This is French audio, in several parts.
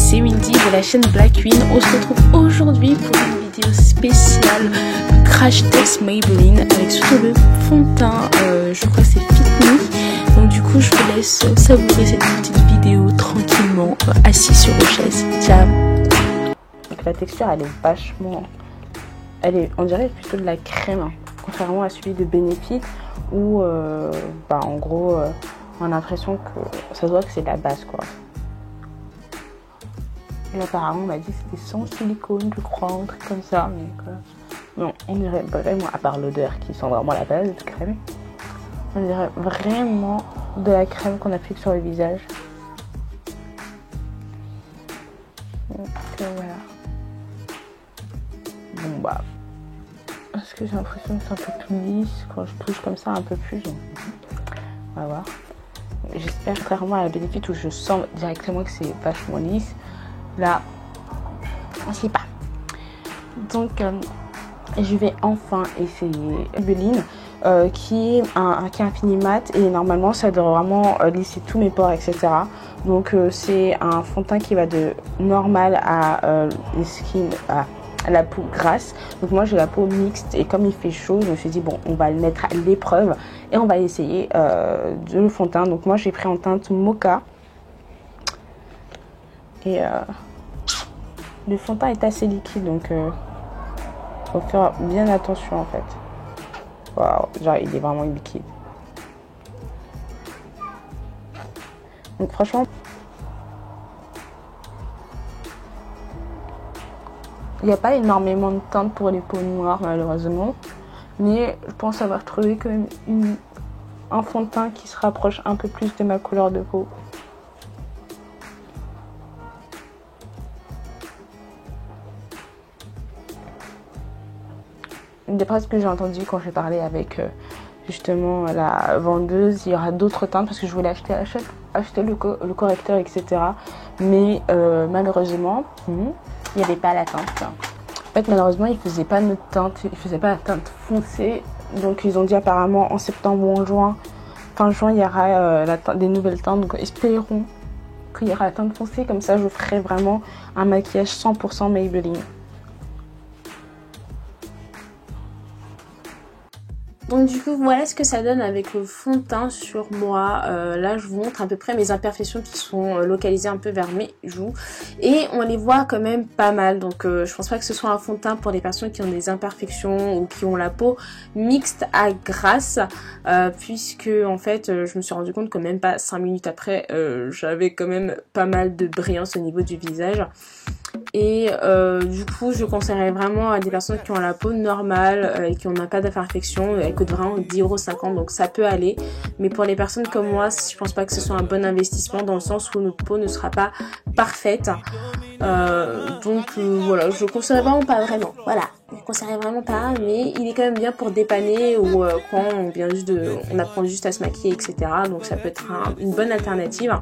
c'est Windy de la chaîne Black Queen. On se retrouve aujourd'hui pour une vidéo spéciale Crash Test Maybelline avec surtout le fond de teint, je crois que c'est Fit Me. Donc du coup je vous laisse savourer cette petite vidéo tranquillement assis sur vos chaises. Ciao. Donc la texture elle est vachement, on dirait plutôt de la crème, hein, contrairement à celui de Benefit où en gros on a l'impression que ça se voit que c'est la base quoi. Et apparemment on m'a dit que c'était sans silicone je crois, un truc comme ça, mais non, on dirait vraiment, à part l'odeur qui sent vraiment la base de crème, on dirait vraiment de la crème qu'on applique sur le visage. Donc voilà. Bon bah, parce que j'ai l'impression que c'est un peu plus lisse quand je touche comme ça un peu plus, donc on va voir. J'espère clairement à la Benefit où je sens directement que c'est vachement lisse. Là, on sait pas. Donc, je vais enfin essayer Maybelline qui est un fini mat et normalement ça doit vraiment lisser tous mes pores, etc. Donc, c'est un fond de teint qui va de normal à la peau grasse. Donc moi j'ai la peau mixte et comme il fait chaud je me suis dit bon on va le mettre à l'épreuve et on va essayer le fond de teint. Donc moi j'ai pris en teinte mocha et le fond de teint est assez liquide donc faut faire bien attention en fait. Waouh, genre il est vraiment liquide. Donc franchement il n'y a pas énormément de teinte pour les peaux noires malheureusement, mais je pense avoir trouvé quand même un fond de teint qui se rapproche un peu plus de ma couleur de peau. D'après ce que j'ai entendu quand j'ai parlé avec justement la vendeuse, il y aura d'autres teintes parce que je voulais acheter le correcteur, etc. Mais malheureusement, il n'y avait pas la teinte. En fait, malheureusement, ils faisaient pas notre teinte, ils faisaient pas la teinte foncée. Donc, ils ont dit apparemment en septembre ou en juin, fin juin, il y aura des nouvelles teintes. Donc, espérons qu'il y aura la teinte foncée. Comme ça, je ferai vraiment un maquillage 100% Maybelline. Donc du coup voilà ce que ça donne avec le fond de teint sur moi. Là je vous montre à peu près mes imperfections qui sont localisées un peu vers mes joues. Et on les voit quand même pas mal. Donc je pense pas que ce soit un fond de teint pour les personnes qui ont des imperfections ou qui ont la peau mixte à grasse. Puisque en fait je me suis rendu compte que même pas 5 minutes après j'avais quand même pas mal de brillance au niveau du visage. Et du coup je conseillerais vraiment à des personnes qui ont la peau normale et qui n'ont pas d'imperfection. Elle coûte vraiment 10,50 € donc ça peut aller, mais pour les personnes comme moi je pense pas que ce soit un bon investissement dans le sens où notre peau ne sera pas parfaite. Donc voilà, je conseillerais vraiment pas vraiment, voilà, je conseillerais vraiment pas, mais il est quand même bien pour dépanner ou quand on apprend juste à se maquiller, etc. Donc ça peut être une bonne alternative.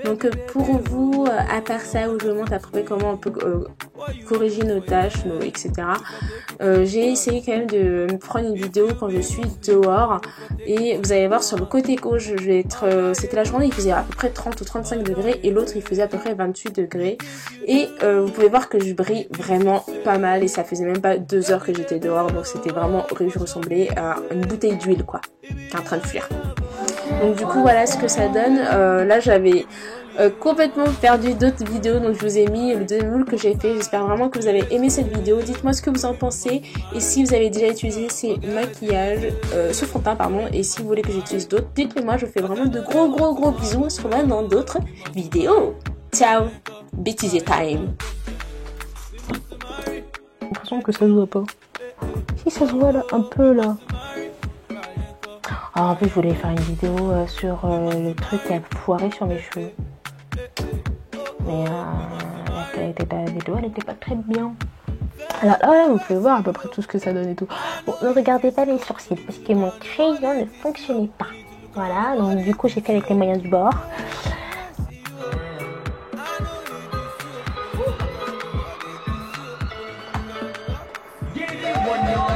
Donc pour vous, à part ça où je vous montre à peu près comment on peut corriger nos taches, etc. J'ai essayé quand même de me prendre une vidéo quand je suis dehors et vous allez voir sur le côté gauche, c'était la journée, il faisait à peu près 30 ou 35 degrés et l'autre il faisait à peu près 28 degrés et vous pouvez voir que je brille vraiment pas mal et ça faisait même pas 2 heures que j'étais dehors, donc c'était vraiment je ressemblais à une bouteille d'huile quoi, qui est en train de fuir. Donc du coup voilà ce que ça donne. Là j'avais complètement perdu d'autres vidéos, donc je vous ai mis le deuxième look que j'ai fait. J'espère vraiment que vous avez aimé cette vidéo. Dites-moi ce que vous en pensez et si vous avez déjà utilisé ces maquillages, ce fond de teint pardon, et si vous voulez que j'utilise d'autres, dites-le moi. Je vous fais vraiment de gros bisous. On se revoit dans d'autres vidéos. Ciao, bêtisier time. J'ai l'impression que ça se voit pas. Si ça se voit là, un peu là. Ah, en plus je voulais faire une vidéo sur le truc qui a foiré sur mes cheveux. Mais la vidéo elle était pas très bien. Alors là vous pouvez voir à peu près tout ce que ça donne et tout. Bon, ne regardez pas mes sourcils parce que mon crayon ne fonctionnait pas. Voilà, donc du coup j'ai fait avec les moyens du bord. One